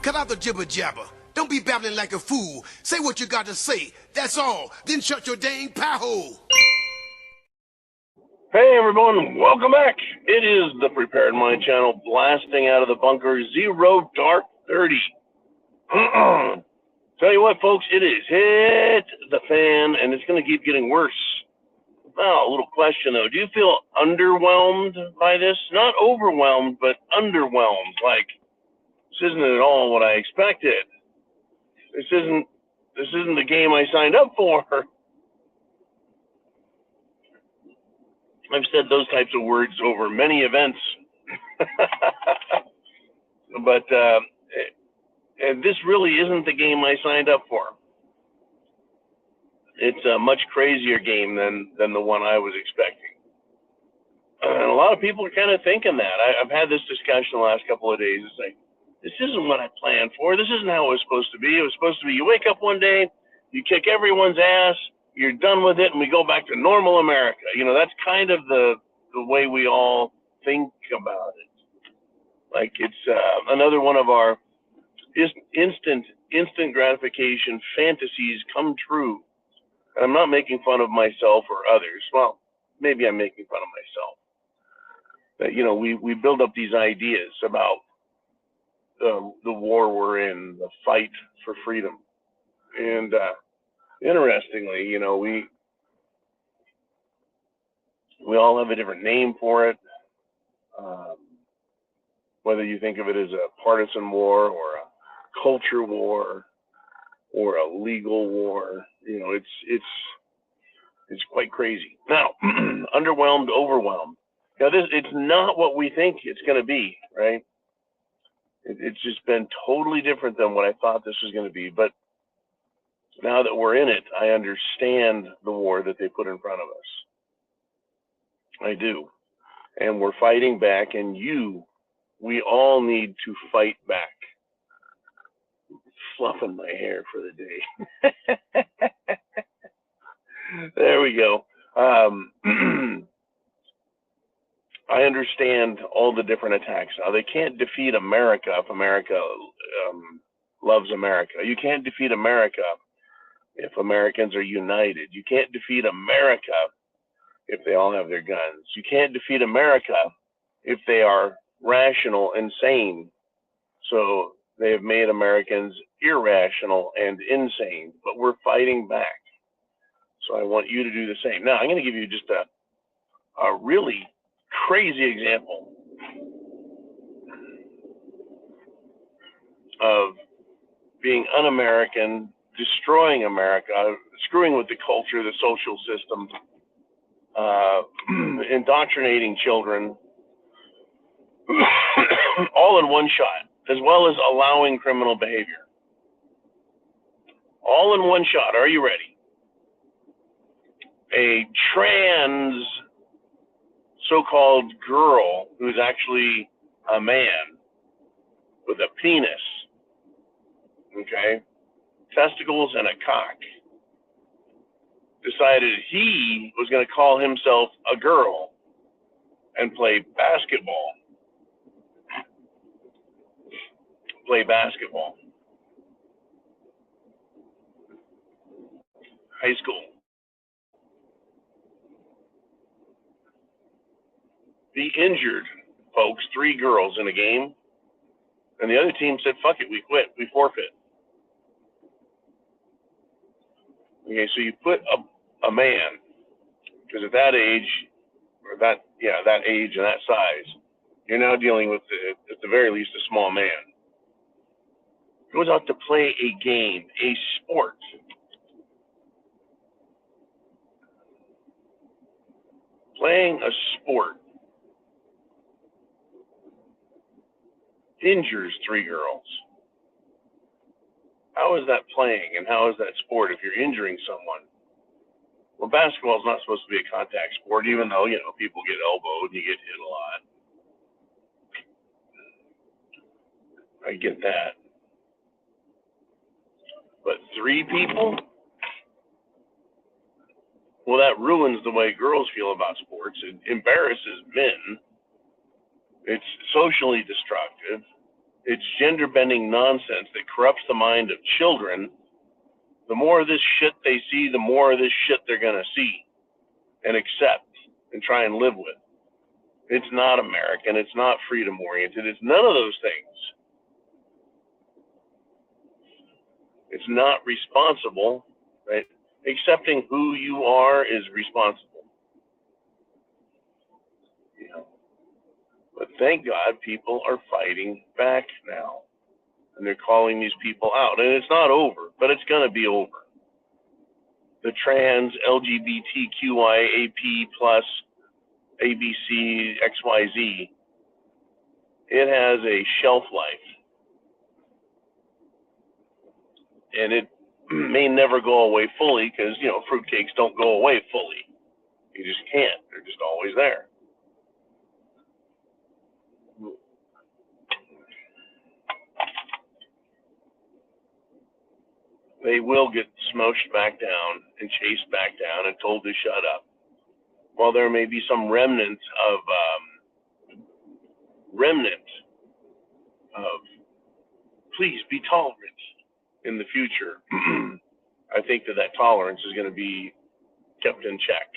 Cut out the jibber jabber. Don't be babbling like a fool. Say what you got to say. That's all. Then shut your dang pie hole. Hey everyone, welcome back. It is the Prepared Mind channel, blasting out of the bunker, 0 dark 30. Tell you what, folks, it is hit the fan, and it's going to keep getting worse. Well, a little question though. Do you feel underwhelmed by this? Not overwhelmed, but underwhelmed. Like, this isn't at all what I expected. This isn't the game I signed up for. I've said those types of words over many events, but and this really isn't the game I signed up for. It's a much crazier game than the one I was expecting. And a lot of people are kind of thinking that. I've had this discussion the last couple of days. It's like, this isn't what I planned for. This isn't how it was supposed to be. It was supposed to be you wake up one day, you kick everyone's ass, you're done with it, and we go back to normal America. You know, that's kind of the way we all think about it. Like it's another one of our instant gratification fantasies come true. And I'm not making fun of myself or others. Well, maybe I'm making fun of myself. But, you know, we build up these ideas about the war we're in, the fight for freedom. And interestingly, you know, we all have a different name for it. Whether you think of it as a partisan war or a culture war or a legal war, you know, it's quite crazy. Now, underwhelmed, overwhelmed. Now, it's not what we think it's going to be, right? It's just been totally different than what I thought this was going to be. But now that we're in it, I understand the war that they put in front of us. I do. And we're fighting back, and we all need to fight back. Fluffing my hair for the day. There we go. I understand all the different attacks now. They can't defeat America if America loves America. You can't defeat America if Americans are united. You can't defeat America if they all have their guns. You can't defeat America if they are rational and sane. So they have made Americans irrational and insane, but we're fighting back. So I want you to do the same. Now, I'm going to give you just a really crazy example of being un-American, destroying America, screwing with the culture, the social system, indoctrinating children, all in one shot, as well as allowing criminal behavior. All in one shot. Are you ready? A trans so-called girl who's actually a man with a penis, okay, testicles and a cock, decided he was going to call himself a girl and play basketball. High school. He injured, folks, 3 girls in a game, and the other team said, fuck it, we quit, we forfeit. Okay, so you put a man, because at that age, or that age and that size, you're now dealing with, at the very least, a small man. Goes out to play a game, a sport. Playing a sport injures 3 girls. How is that playing and how is that sport if you're injuring someone? Well, basketball is not supposed to be a contact sport, even though, you know, people get elbowed and you get hit a lot. I get that. But 3 people? Well, that ruins the way girls feel about sports. It embarrasses men. It's socially destructive. It's gender bending nonsense that corrupts the mind of children. The more of this shit they see, the more of this shit they're going to see and accept and try and live with. It's not American. It's not freedom oriented. It's none of those things. It's not responsible, right? Accepting who you are is responsible. You know. But thank God people are fighting back now. And they're calling these people out. And it's not over, but it's going to be over. The trans, LGBTQIA+, ABC, XYZ, it has a shelf life. And it may never go away fully because, you know, fruitcakes don't go away fully. You just can't. They're just always there. They will get smushed back down and chased back down and told to shut up. While there may be some remnant of please be tolerant in the future, I think that tolerance is going to be kept in check.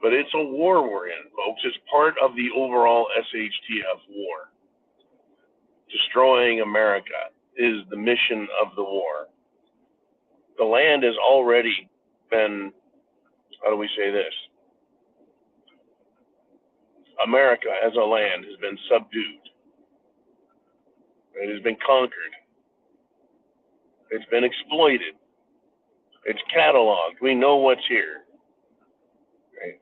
But it's a war we're in, folks. It's part of the overall SHTF war. Destroying America is the mission of the war. The land has already been, how do we say this? America as a land has been subdued. It has been conquered. It's been exploited. It's cataloged. We know what's here. Right?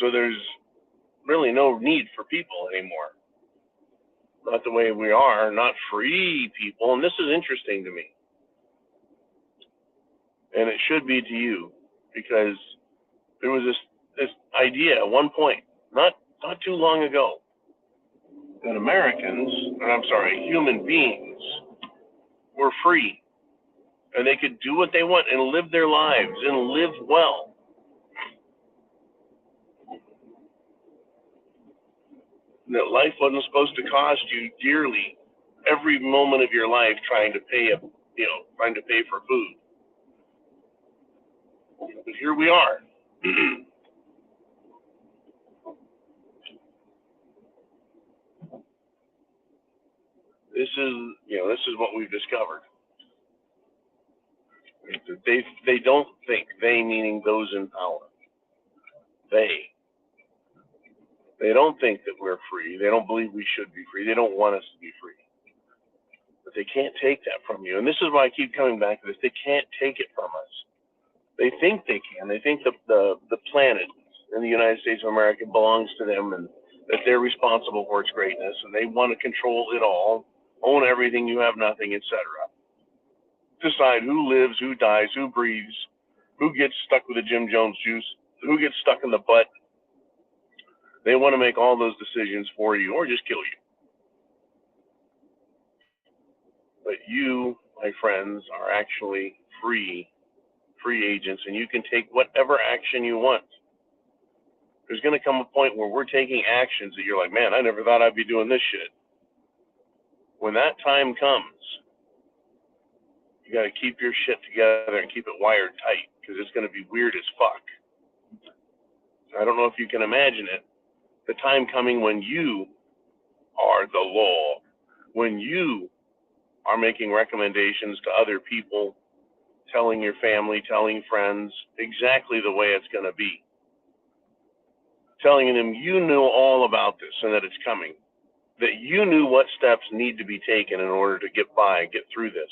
So there's really no need for people anymore. Not the way we are, not free people. And this is interesting to me. And it should be to you, because there was this idea at one point, not too long ago, that human beings were free. And they could do what they want and live their lives and live well. And that life wasn't supposed to cost you dearly every moment of your life trying to pay for food. But here we are. This is what we've discovered. They don't think, they meaning those in power. They don't think that we're free. They don't believe we should be free. They don't want us to be free. But they can't take that from you. And this is why I keep coming back to this. They can't take it from us. They think they can. They think the planet in the United States of America belongs to them and that they're responsible for its greatness, and they want to control it all, own everything, you have nothing, etc. Decide who lives, who dies, who breathes, who gets stuck with the Jim Jones juice, who gets stuck in the butt. They want to make all those decisions for you or just kill you. But you, my friends, are actually free agents, and you can take whatever action you want. There's going to come a point where we're taking actions that you're like, man, I never thought I'd be doing this shit. When that time comes, you got to keep your shit together and keep it wired tight, because it's going to be weird as fuck. I don't know if you can imagine it. The time coming when you are the law, when you are making recommendations to other people, telling your family, telling friends exactly the way it's going to be. Telling them you knew all about this and that it's coming. That you knew what steps need to be taken in order to get by, get through this.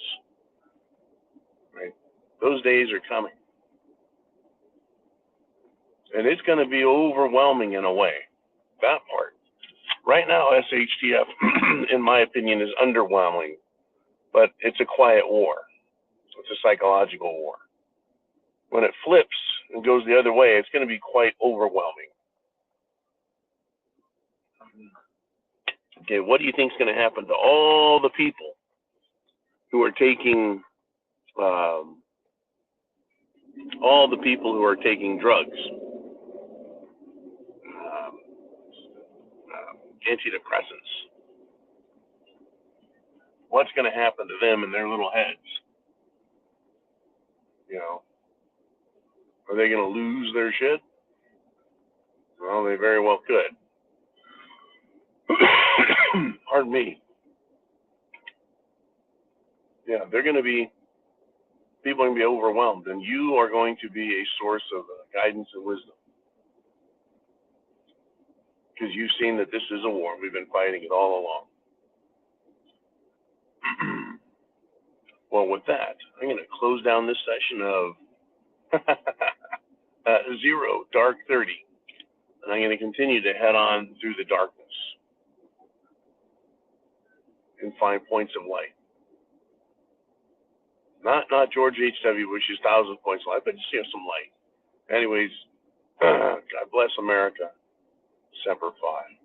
Right? Those days are coming. And it's going to be overwhelming in a way. That part. Right now, SHTF, in my opinion, is underwhelming. But it's a quiet war. It's a psychological war. When it flips and goes the other way, it's going to be quite overwhelming. Okay, what do you think is going to happen to all the people who are taking drugs, antidepressants, what's going to happen to them in their little heads? You know, are they going to lose their shit? Well, they very well could. Pardon me. Yeah, they're going to be, people are going to be overwhelmed, and you are going to be a source of guidance and wisdom. Because you've seen that this is a war. We've been fighting it all along. Well, with that, I'm going to close down this session of 0, dark 30. And I'm going to continue to head on through the darkness and find points of light. Not George H.W. Bush's 1,000 points of light, but just some light. Anyways, God bless America. Semper Fi.